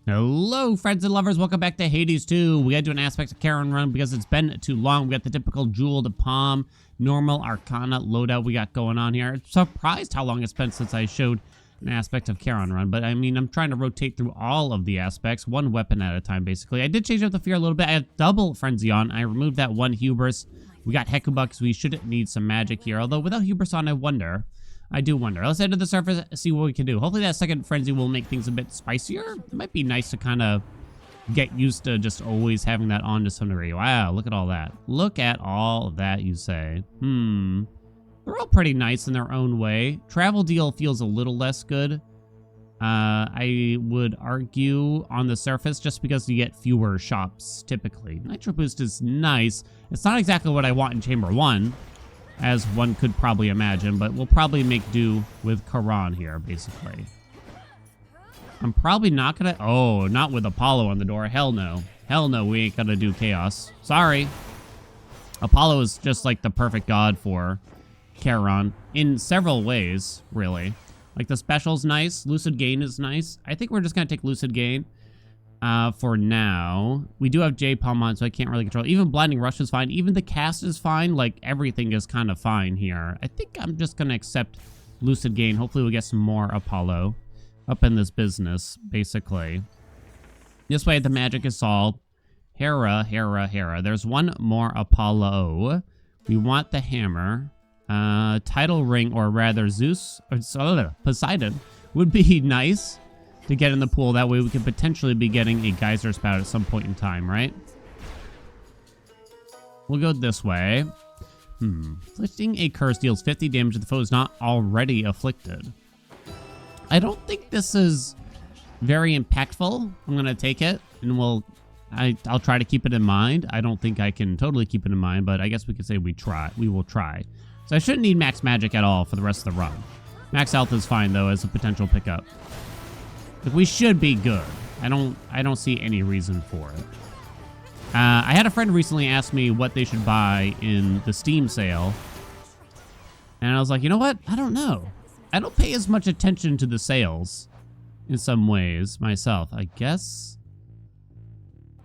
Hello, friends and lovers. Welcome back to Hades 2. We got to do an aspect of Charon run because it's been too long. We got the typical Jeweled Palm, normal Arcana loadout we got going on here. I'm surprised how long it's been since I showed an aspect of Charon run, but I mean, I'm trying to rotate through all of the aspects, one weapon at a time, basically. I did change up the fear a little bit. I had double Frenzy on. I removed that one Hubris. We got Hecuba because we should need some magic here, although without Hubris on, I do wonder. Let's head to the surface, see what we can do. Hopefully that second Frenzy will make things a bit spicier. It might be nice to kind of get used to just always having that on to some degree. Wow, look at all that. Look at all that, you say. They're all pretty nice in their own way. Travel deal feels a little less good. I would argue on the surface just because you get fewer shops typically. Nitro Boost is nice. It's not exactly what I want in Chamber 1. As one could probably imagine, but we'll probably make do with Charon here, basically. I'm probably not gonna... Oh, not with Apollo on the door. Hell no. Hell no, we ain't gonna do Chaos. Sorry. Apollo is just like the perfect god for Charon in several ways, really. Like the special's nice. Lucid Gain is nice. I think we're just gonna take Lucid Gain. For now, we do have J-Palm on, so I can't really control. Even Blinding Rush is fine. Even the cast is fine. Like, everything is kind of fine here. I think I'm just going to accept Lucid Gain. Hopefully we'll get some more Apollo up in this business, basically. This way, the magic is solved. Hera. There's one more Apollo. We want the hammer. Tidal Ring, or rather Zeus, or Poseidon, would be nice to get in the pool. That way we could potentially be getting a geyser spout at some point in time, right? We'll go this way. Inflicting a curse deals 50 damage if the foe is not already afflicted. I don't think this is very impactful. I'm gonna take it, and I'll try to keep it in mind. I don't think I can totally keep it in mind, but I guess we could say we will try. So I shouldn't need max magic at all for the rest of the run. Max health is fine though as a potential pickup. Like, we should be good. I don't see any reason for it. I had a friend recently ask me what they should buy in the Steam sale. And I was like, you know what? I don't know. I don't pay as much attention to the sales in some ways myself. I guess.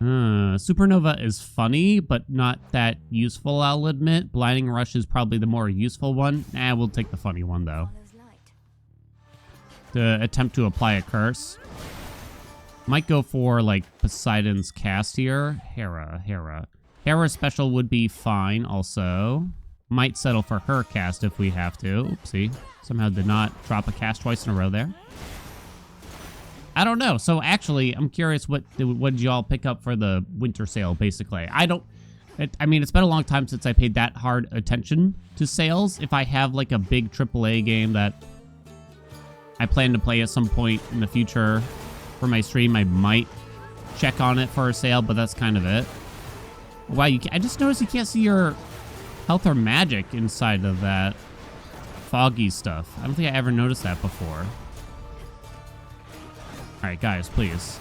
Supernova is funny, but not that useful, I'll admit. Blinding Rush is probably the more useful one. We'll take the funny one, though. To attempt to apply a curse. Might go for, like, Poseidon's cast here. Hera. Hera's special would be fine, also. Might settle for her cast if we have to. Oopsie. Somehow did not drop a cast twice in a row there. I don't know. So, actually, I'm curious what did y'all pick up for the winter sale, basically. I mean, it's been a long time since I paid that hard attention to sales. If I have, like, a big AAA game that I plan to play at some point in the future for my stream, I might check on it for a sale, but that's kind of it. Wow, I just noticed you can't see your health or magic inside of that foggy stuff. I don't think I ever noticed that before. Alright, guys, please.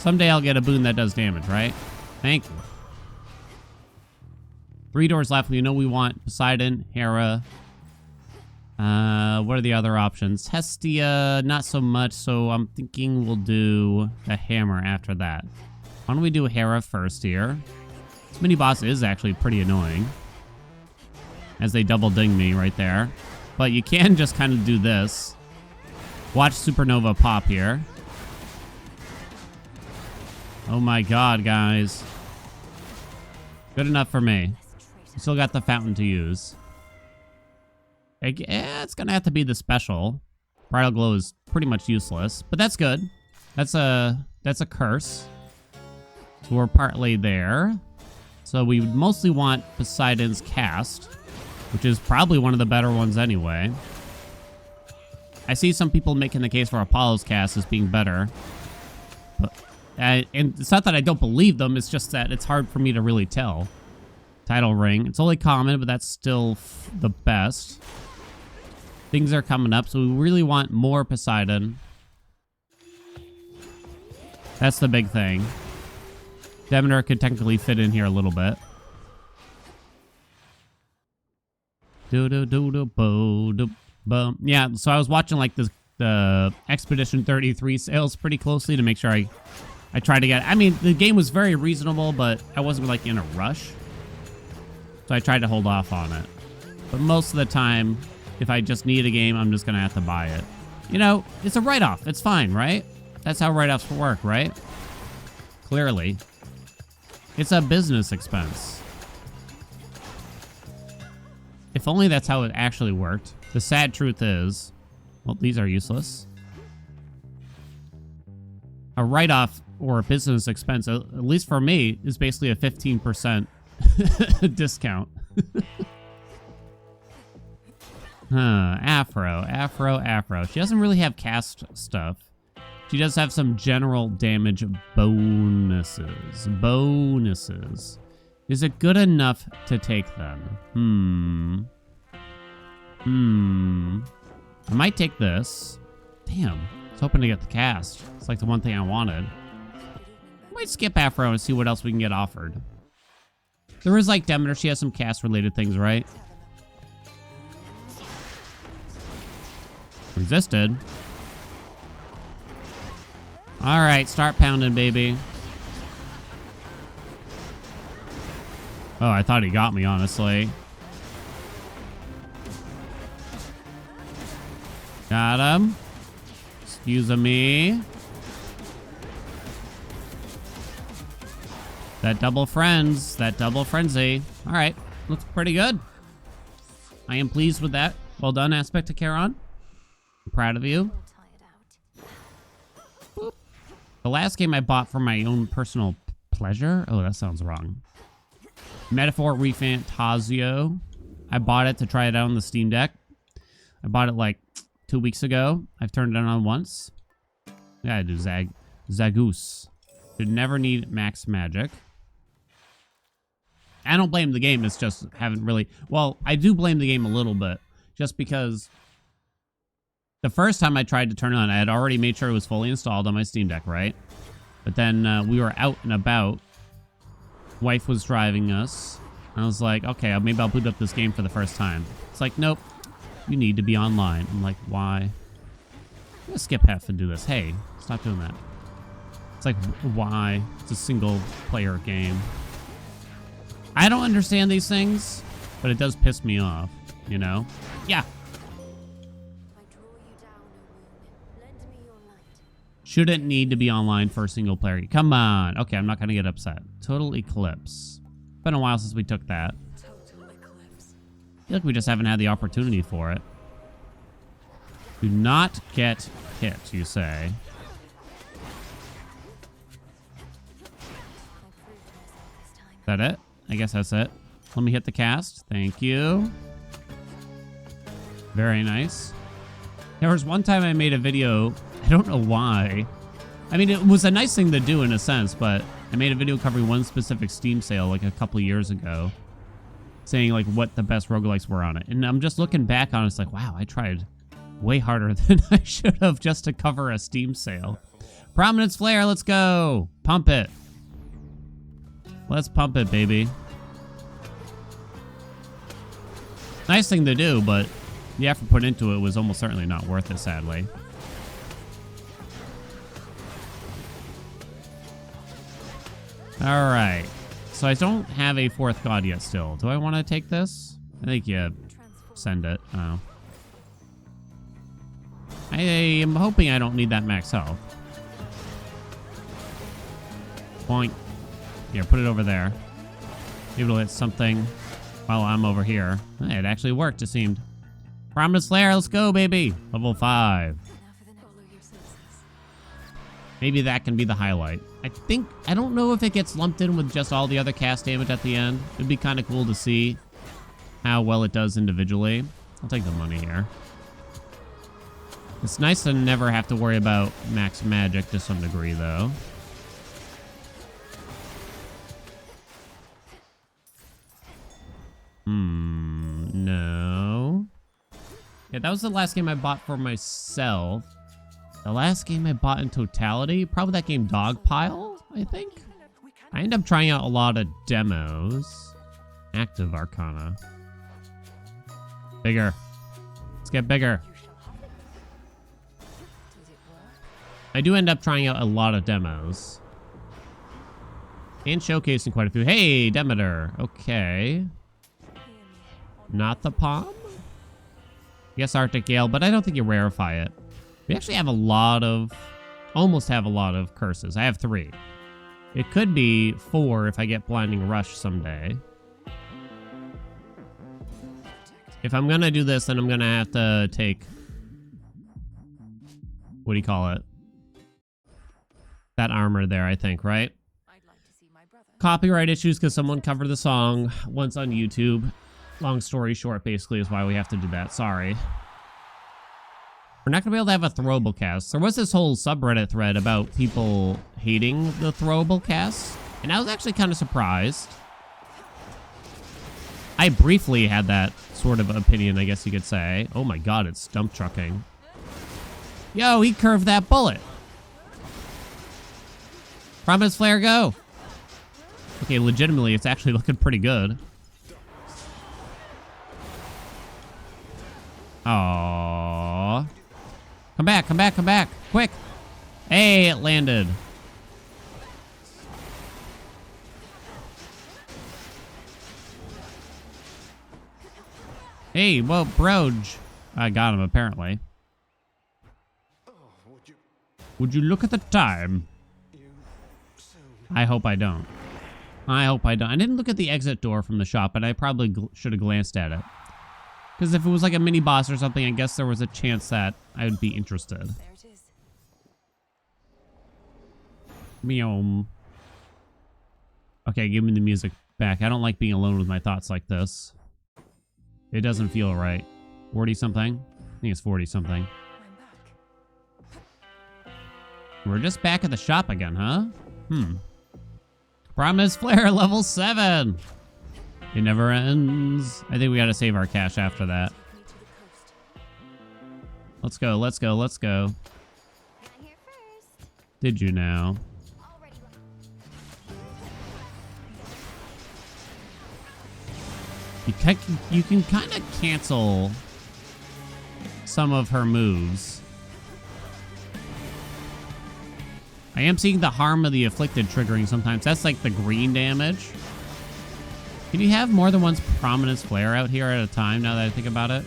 Someday I'll get a boon that does damage, right? Thank you. 3 doors left. We know we want Poseidon, Hera. What are the other options? Hestia, not so much, so I'm thinking we'll do the hammer after that. Why don't we do Hera first here? This mini-boss is actually pretty annoying, as they double ding me right there. But you can just kind of do this. Watch Supernova pop here. Oh my god, guys. Good enough for me. Still got the fountain to use. It's gonna have to be the special. Bridal Glow is pretty much useless, but that's good. That's a curse. So we're partly there. So we mostly want Poseidon's cast, which is probably one of the better ones anyway. I see some people making the case for Apollo's cast as being better. But, and it's not that I don't believe them, it's just that it's hard for me to really tell. Tidal Ring. It's only common, but that's still the best. Things are coming up, so we really want more Poseidon. That's the big thing. Demeter could technically fit in here a little bit. Yeah, so I was watching like this the Expedition 33 sales pretty closely to make sure I tried to get... I mean, the game was very reasonable, but I wasn't, like, in a rush. So I tried to hold off on it. But most of the time, if I just need a game, I'm just going to have to buy it. You know, it's a write-off. It's fine, right? That's how write-offs work, right? Clearly. It's a business expense. If only that's how it actually worked. The sad truth is... Well, these are useless. A write-off or a business expense, at least for me, is basically a 15% discount. Afro. She doesn't really have cast stuff. She does have some general damage bonuses. Is it good enough to take them? I might take this. Damn. I was hoping to get the cast. It's like the one thing I wanted. I might skip Afro and see what else we can get offered. There is like Demeter. She has some cast-related things, right? Resisted. Alright, start pounding, baby. Oh, I thought he got me, honestly. Got him. Excuse me. That double frenzy. Alright, looks pretty good. I am pleased with that. Well done, Aspect to Charon. I'm proud of you. Boop. The last game I bought for my own personal pleasure. Oh, that sounds wrong. Metaphor Refantasio. I bought it to try it out on the Steam Deck. I bought it like 2 weeks ago. I've turned it on once. Yeah, I do Zagoose. Should never need max magic. I don't blame the game. It's just haven't really... Well, I do blame the game a little bit. Just because the first time I tried to turn it on, I had already made sure it was fully installed on my Steam Deck, right? But then we were out and about. Wife was driving us. I was like, okay, maybe I'll boot up this game for the first time. It's like, nope. You need to be online. I'm like, why? I'm gonna skip half and do this. Hey, stop doing that. It's like, why? It's a single player game. I don't understand these things, but it does piss me off, you know? Yeah. Shouldn't need to be online for a single player. Come on. Okay, I'm not gonna get upset. Total Eclipse. Been a while since we took that. I feel like we just haven't had the opportunity for it. Do not get hit, you say. Is that it? I guess that's it. Let me hit the cast. Thank you. Very nice. There was one time I made a video. I don't know why. I mean, it was a nice thing to do in a sense, but I made a video covering one specific Steam sale like a couple years ago, saying like what the best roguelikes were on it. And I'm just looking back on it, it's like, wow, I tried way harder than I should have just to cover a Steam sale. Prominence Flair, let's go. Pump it. Let's pump it, baby. Nice thing to do, but the effort put into it was almost certainly not worth it, sadly. All right. So I don't have a fourth god yet still. Do I want to take this? I think, yeah, send it. Oh. I am hoping I don't need that max health. Point. Here, put it over there. Maybe it'll hit something while I'm over here. Hey, it actually worked, it seemed. Prominence Flair, let's go, baby. Level 5. Maybe that can be the highlight. I don't know if it gets lumped in with just all the other cast damage at the end. It'd be kind of cool to see how well it does individually. I'll take the money here. It's nice to never have to worry about max magic to some degree, though. No. Yeah, that was the last game I bought for myself. The last game I bought in totality, probably that game Dogpile, I think. I end up trying out a lot of demos. Active Arcana. Bigger. Let's get bigger. I do end up trying out a lot of demos. And showcasing quite a few. Hey, Demeter. Okay. Not the palm? Yes, Arctic Gale, but I don't think you rarefy it. We actually have a lot of... almost have a lot of curses. I have 3. It could be 4 if I get Blinding Rush someday. If I'm gonna do this, then I'm gonna have to take... what do you call it? That armor there, I think, right? Copyright issues because someone covered the song once on YouTube. Long story short, basically, is why we have to do that. Sorry. We're not going to be able to have a throwable cast. There was this whole subreddit thread about people hating the throwable cast, and I was actually kind of surprised. I briefly had that sort of opinion, I guess you could say. Oh my god, it's dump trucking. Yo, he curved that bullet. Prominence, Flair, go. Okay, legitimately, it's actually looking pretty good. Aww. Come back, come back, come back. Quick. Hey, it landed. Hey, well, Broge. I got him, apparently. Would you look at the time? I hope I don't. I hope I don't. I didn't look at the exit door from the shop, but I probably should have glanced at it. Because if it was like a mini boss or something, I guess there was a chance that I would be interested. There it is. Meow. Okay, give me the music back. I don't like being alone with my thoughts like this. It doesn't feel right. 40-something? I think it's 40-something. We're just back at the shop again, huh? Promise Flair, level 7! It never ends. I think we gotta save our cash after that. Let's go, let's go, let's go. Did you now? You can kind of cancel some of her moves. I am seeing the harm of the afflicted triggering sometimes. That's like the green damage. Can you have more than one Prominence Flair out here at a time now that I think about it?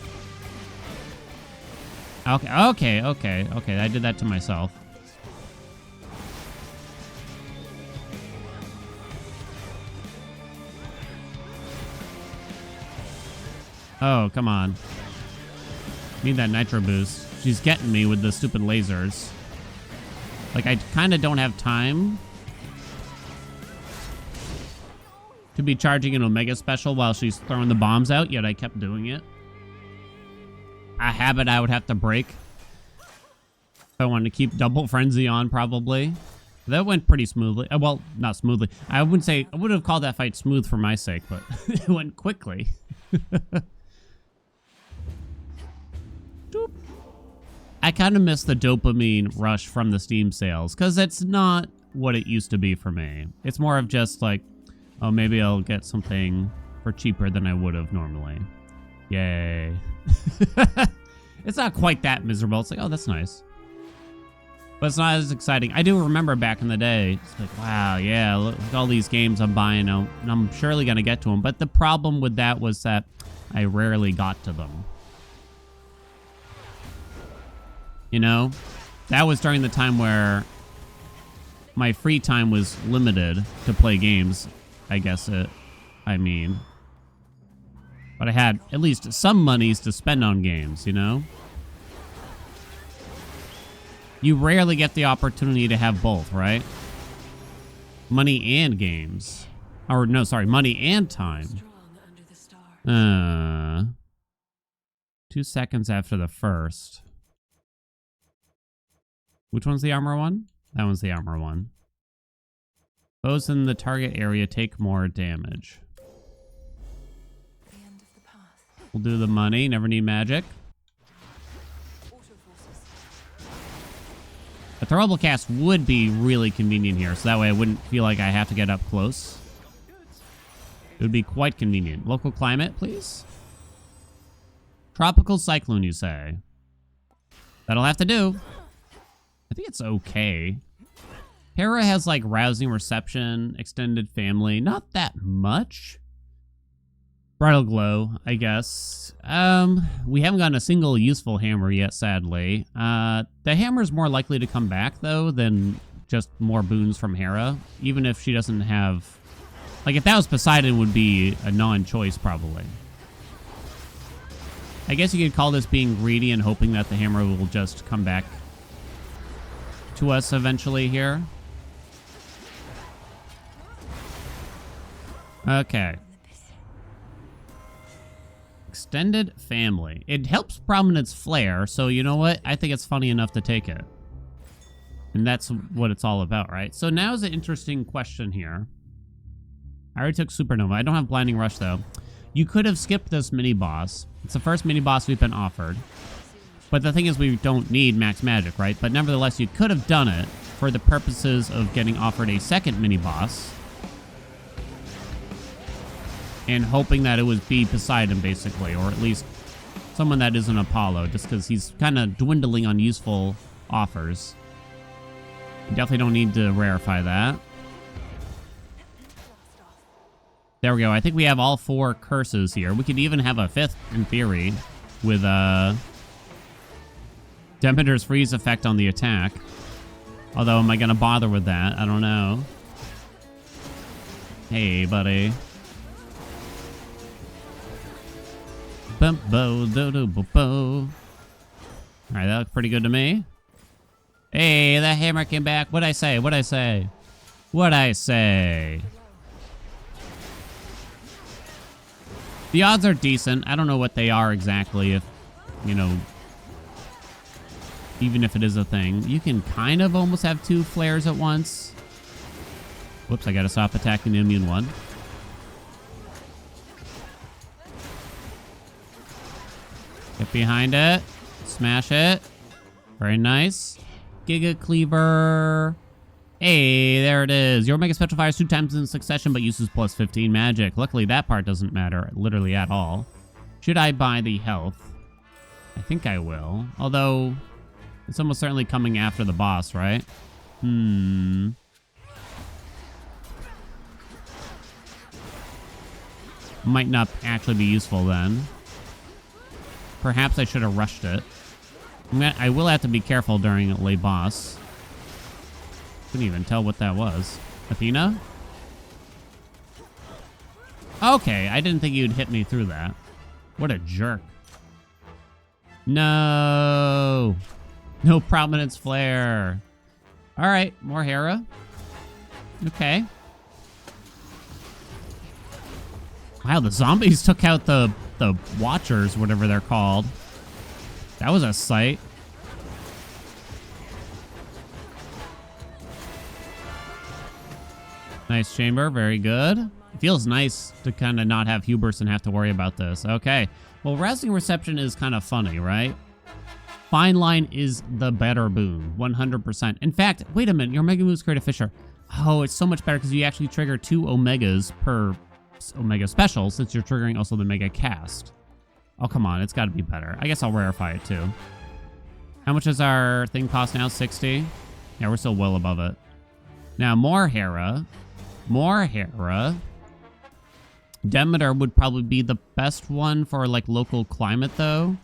Okay. I did that to myself. Oh, come on. Need that nitro boost. She's getting me with the stupid lasers. Like, I kind of don't have time to be charging an Omega special while she's throwing the bombs out, yet I kept doing it. A habit I would have to break if I wanted to keep double frenzy on, probably. That went pretty smoothly. Well, not smoothly. I wouldn't say, I would have called that fight smooth for my sake, but it went quickly. Doop. I kind of miss the dopamine rush from the Steam sales, because it's not what it used to be for me. It's more of just like, oh, maybe I'll get something for cheaper than I would have normally. Yay. It's not quite that miserable. It's like, oh, that's nice. But it's not as exciting. I do remember back in the day, it's like, wow, yeah, look at all these games I'm buying now, and I'm surely going to get to them. But the problem with that was that I rarely got to them. You know? That was during the time where my free time was limited to play games, I guess I mean. But I had at least some monies to spend on games, you know? You rarely get the opportunity to have both, right? Money and games. Or, no, sorry, money and time. 2 seconds after the first. Which one's the armor one? That one's the armor one. Those in the target area take more damage. We'll do the money. Never need magic. A throwable cast would be really convenient here, so that way I wouldn't feel like I have to get up close. It would be quite convenient. Local climate, please. Tropical cyclone, you say? That'll have to do. I think it's okay. Hera has like rousing reception, extended family, not that much. Bridal glow, I guess. We haven't gotten a single useful hammer yet, sadly. The hammer's more likely to come back though than just more boons from Hera, even if she doesn't have, like if that was Poseidon would be a non-choice probably. I guess you could call this being greedy and hoping that the hammer will just come back to us eventually here. Okay. Extended family. It helps Prominence Flair, so you know what? I think it's funny enough to take it. And that's what it's all about, right? So now is an interesting question here. I already took Supernova. I don't have Blinding Rush, though. You could have skipped this mini-boss. It's the first mini-boss we've been offered. But the thing is, we don't need max magic, right? But nevertheless, you could have done it for the purposes of getting offered a second mini-boss. And hoping that it would be Poseidon, basically. Or at least someone that isn't Apollo. Just because he's kind of dwindling on useful offers. You definitely don't need to rarefy that. There we go. I think we have all 4 curses here. We could even have a 5th, in theory, with Demeter's freeze effect on the attack. Although, am I going to bother with that? I don't know. Hey, buddy. Alright, that looked pretty good to me. Hey, that hammer came back. What'd I say? What'd I say? What'd I say? The odds are decent. I don't know what they are exactly, if, you know, even if it is a thing. You can kind of almost have 2 flares at once. Whoops, I gotta stop attacking the immune one. Get behind it. Smash it. Very nice. Giga Cleaver. Hey, there it is. Your Omega Special fires 2 times in succession, but uses plus 15 magic. Luckily, that part doesn't matter literally at all. Should I buy the health? I think I will. Although, it's almost certainly coming after the boss, right? Might not actually be useful then. Perhaps I should have rushed it. I will have to be careful during a late boss. Couldn't even tell what that was. Athena? Okay, I didn't think you'd hit me through that. What a jerk. No. No Prominence Flair. Alright, more Hera. Okay. Wow, the zombies took out the Watchers, whatever they're called. That was a sight. Nice chamber, very good. It feels nice to kind of not have hubris and have to worry about this. Okay, well, rousing reception is kind of funny, right? Fine line is the better boon, 100%. In fact, wait a minute, your Omega moves create a Fisher. Oh, it's so much better because you actually trigger 2 Omegas per Omega special, since you're triggering also the Mega cast. Oh, come on, it's got to be better. I guess I'll rarefy it too. How much does our thing cost now? 60? Yeah, we're still well above it. Now, more Hera. More Hera. Demeter would probably be the best one for, like, local climate, though.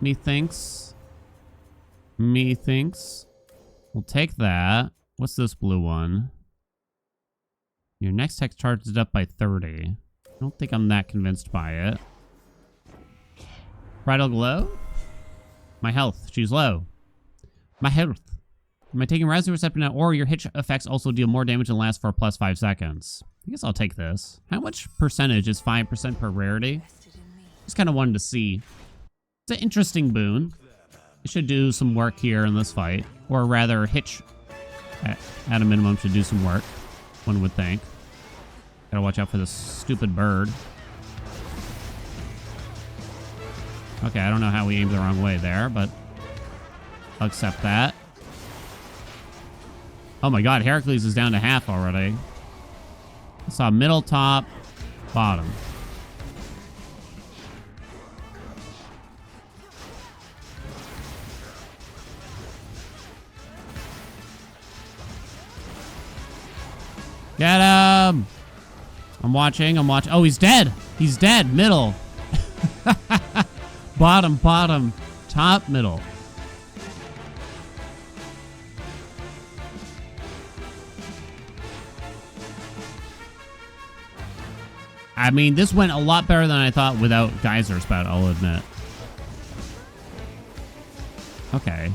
Methinks. Methinks. We'll take that. What's this blue one? Your next text charges up by 30. I don't think I'm that convinced by it. Bridal glow? My health. She's low. My health. Am I taking rousing reception now, or your hit effects also deal more damage and last for plus 5 seconds? I guess I'll take this. How much percentage is 5% per rarity? Just kind of wanted to see. It's an interesting boon. It should do some work here in this fight. Or rather, Hitch, at a minimum, should do some work, one would think. Gotta watch out for this stupid bird. Okay, I don't know how we aimed the wrong way there, but I'll accept that. Oh my god, Heracles is down to half already. I saw middle, top, bottom. Get him! I'm watching. Oh, he's dead. He's dead. Middle. Bottom, bottom. Top, middle. I mean, this went a lot better than I thought without Geyser Spout, I'll admit. Okay.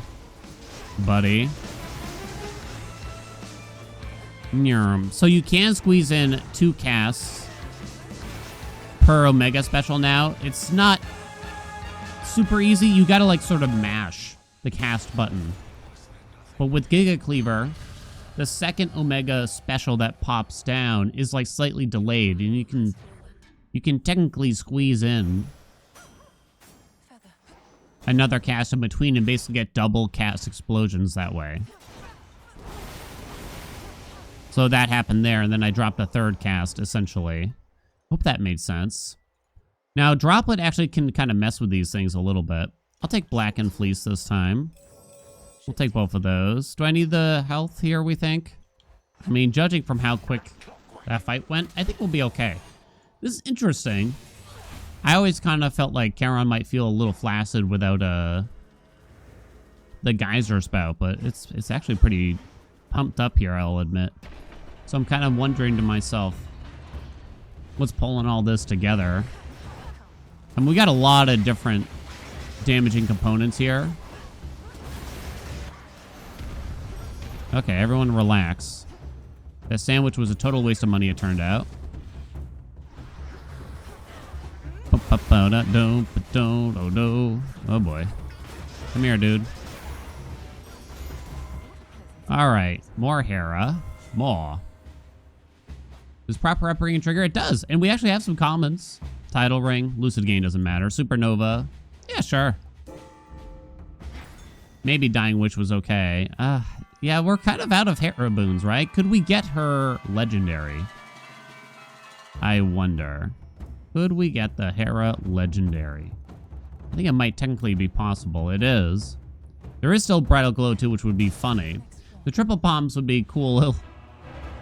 Buddy. So you can squeeze in 2 casts per Omega special now. It's not super easy. You gotta like sort of mash the cast button. But with Giga Cleaver, the second Omega special that pops down is like slightly delayed, and you can technically squeeze in another cast in between and basically get double cast explosions that way. So that happened there, and then I dropped a 3rd cast, essentially. Hope that made sense. Now, Droplet actually can kind of mess with these things a little bit. I'll take Black and Fleece this time. We'll take both of those. Do I need the health here, we think? I mean, judging from how quick that fight went, I think we'll be okay. This is interesting. I always kind of felt like Charon might feel a little flaccid without the Geyser Spout, but it's actually pretty pumped up here, I'll admit. So I'm kind of wondering to myself, what's pulling all this together? And we got a lot of different damaging components here. Okay, everyone relax. That sandwich was a total waste of money, it turned out. Oh boy. Come here, dude. Alright, more Hera. More. Does proper upbringing trigger? It does. And we actually have some commons. Tidal Ring, Lucid Gain doesn't matter. Supernova. Yeah, sure. Maybe Dying Witch was okay. Yeah, we're kind of out of Hera boons, right? Could we get her legendary? I wonder. Could we get the Hera legendary? I think it might technically be possible. It is. There is still Bridal Glow too, which would be funny. The triple palms would be cool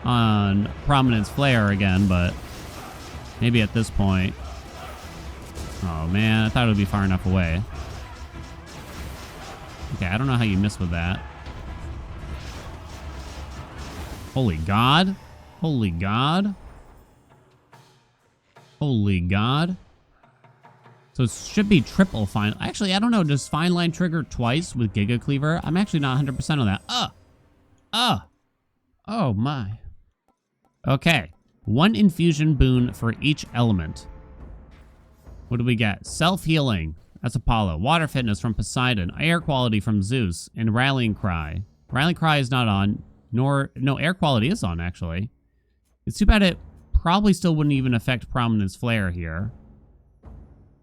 on Prominence Flair again, but maybe at this point. Oh man, I thought it would be far enough away. Okay, I don't know how you miss with that. Holy God. Holy God. Holy God. So it should be triple fine. Actually, I don't know. Does Fine Line trigger twice with Giga Cleaver? I'm actually not 100% on that. Oh my. Okay. 1 infusion boon for each element. What do we get? Self-healing. That's Apollo. Water fitness from Poseidon. Air quality from Zeus. And Rallying Cry. Rallying Cry is not on. No, air quality is on, actually. It's too bad it probably still wouldn't even affect Prominence Flair here.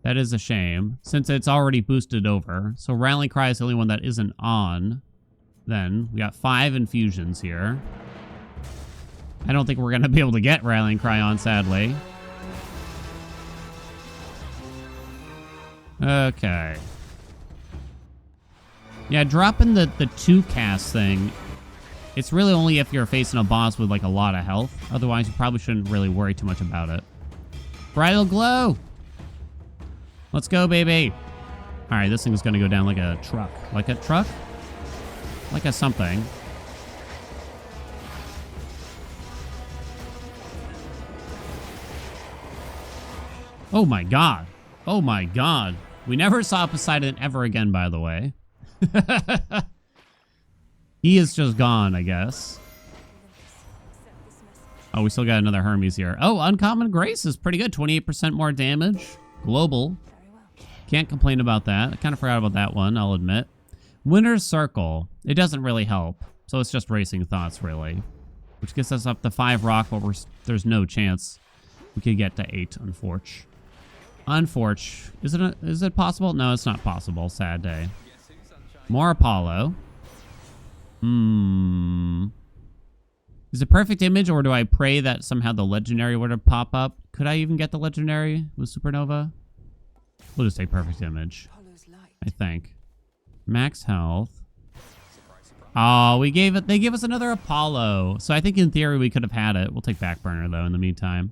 That is a shame, since it's already boosted over. So Rallying Cry is the only one that isn't on. Then we got 5 infusions here. I don't think we're going to be able to get Rallying Cry on, sadly. Okay. Yeah, dropping the 2 cast thing, it's really only if you're facing a boss with like a lot of health. Otherwise, you probably shouldn't really worry too much about it. Bridal Glow! Let's go, baby! Alright, this thing is going to go down like a truck. Like a truck? Like a something. Oh my God. Oh my God. We never saw Poseidon ever again, by the way. He is just gone, I guess. Oh, we still got another Hermes here. Oh, Uncommon Grace is pretty good. 28% more damage. Global. Can't complain about that. I kind of forgot about that one, I'll admit. Winner's Circle. It doesn't really help. So it's just Racing Thoughts, really. Which gets us up to 5 rock, but there's no chance we could get to 8, unfortunately. Is it possible? No, it's not possible. Sad day. More Apollo. Is it perfect image, or do I pray that somehow the legendary were to pop up? Could I even get the legendary with Supernova? We'll just take perfect image, I think. Max health. Oh, they gave us another Apollo. So I think in theory we could have had it. We'll take back burner though in the meantime.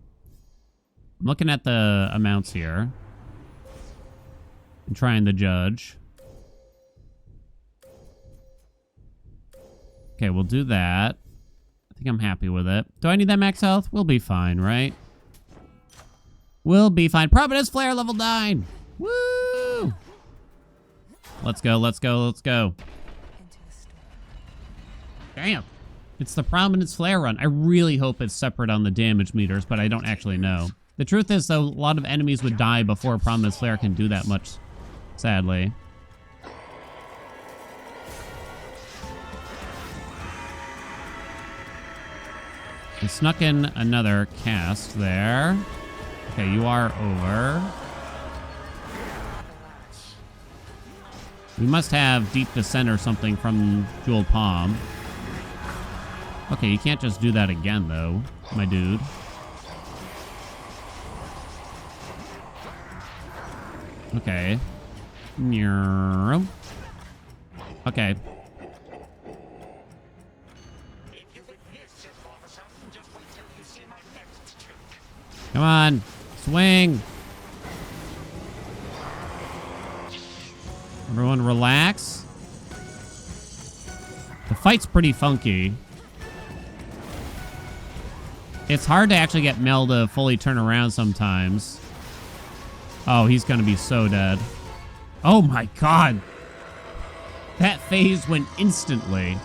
I'm looking at the amounts here. I'm trying to judge. Okay, we'll do that. I think I'm happy with it. Do I need that max health? We'll be fine, right? We'll be fine. Prominence Flair level 9. Woo! Let's go, let's go, let's go. Damn. It's the Prominence Flair run. I really hope it's separate on the damage meters, but I don't actually know. The truth is, though, a lot of enemies would die before Prominence Flair can do that much, sadly. I snuck in another cast there. Okay, you are over. We must have Deep Descent or something from Jewel Palm. Okay, you can't just do that again, though, my dude. Okay. Okay. Come on. Swing. Everyone relax. The fight's pretty funky. It's hard to actually get Mel to fully turn around sometimes. Oh, he's gonna be so dead. Oh my god. That phase went instantly.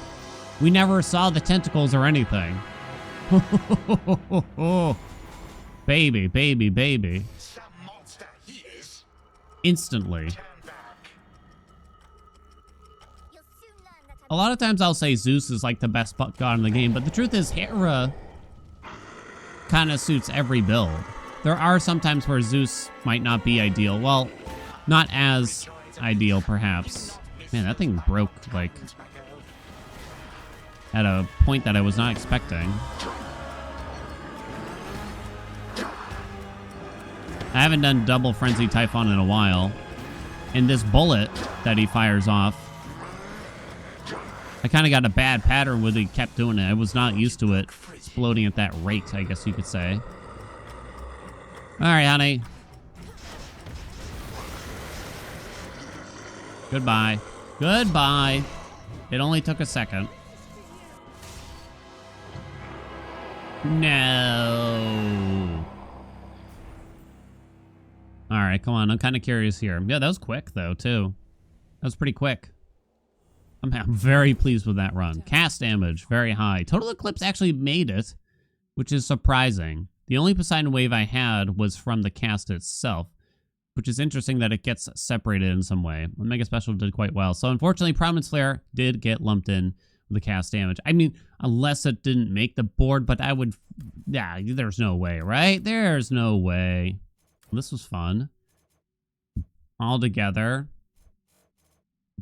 We never saw the tentacles or anything. Baby, baby, baby. Instantly. A lot of times I'll say Zeus is like the best god in the game, but the truth is Hera kind of suits every build. There are some times where Zeus might not be ideal. Well, not as ideal, perhaps. Man, that thing broke, like, at a point that I was not expecting. I haven't done double Frenzy Typhon in a while. And this bullet that he fires off, I kind of got a bad pattern with he kept doing it. I was not used to it exploding at that rate, I guess you could say. All right, honey. Goodbye. Goodbye. It only took a second. No. All right, come on. I'm kind of curious here. Yeah, that was quick, though, too. That was pretty quick. I'm very pleased with that run. Cast damage, very high. Total Eclipse actually made it, which is surprising. The only Poseidon wave I had was from the cast itself, which is interesting that it gets separated in some way. The Mega Special did quite well. So unfortunately, Prominence Flair did get lumped in with the cast damage. I mean, unless it didn't make the board, but I would... Yeah, there's no way, right? There's no way. This was fun. All together.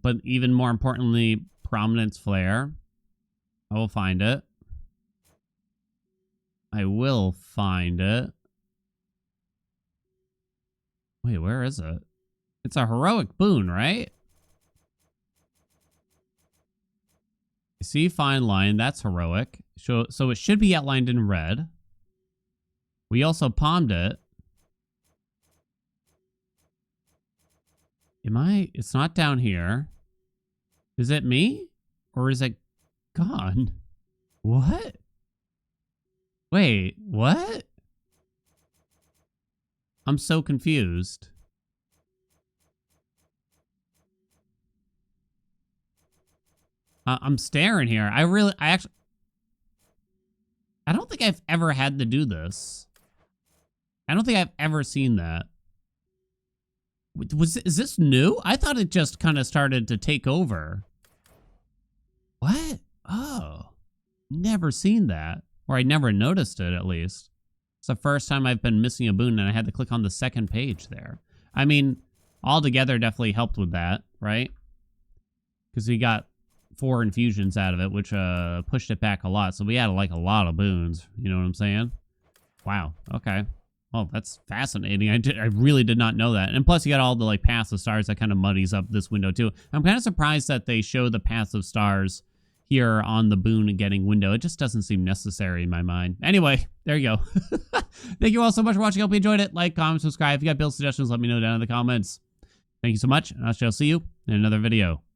But even more importantly, Prominence Flair. I will find it. I will find it. Wait, where is it? It's a heroic boon, right? See, fine line. That's heroic. So it should be outlined in red. We also palmed it. It's not down here. Is it me? Or is it gone? What? Wait, what? I'm so confused. I'm staring here. I don't think I've ever had to do this. I don't think I've ever seen that. Is this new? I thought it just kind of started to take over. What? Oh, never seen that. Or I never noticed it, at least. It's the first time I've been missing a boon and I had to click on the second page there. I mean, altogether definitely helped with that, right? Because we got 4 infusions out of it, which pushed it back a lot. So we had like a lot of boons. You know what I'm saying? Wow. Okay. Oh, that's fascinating. I really did not know that. And plus you got all the like paths of stars that kind of muddies up this window too. I'm kind of surprised that they show the paths of stars here on the boon getting window. It just doesn't seem necessary in my mind. Anyway, there you go. Thank you all so much for watching. I hope you enjoyed it. Like, comment, subscribe. If you got build suggestions, let me know down in the comments. Thank you so much, and I shall see you in another video.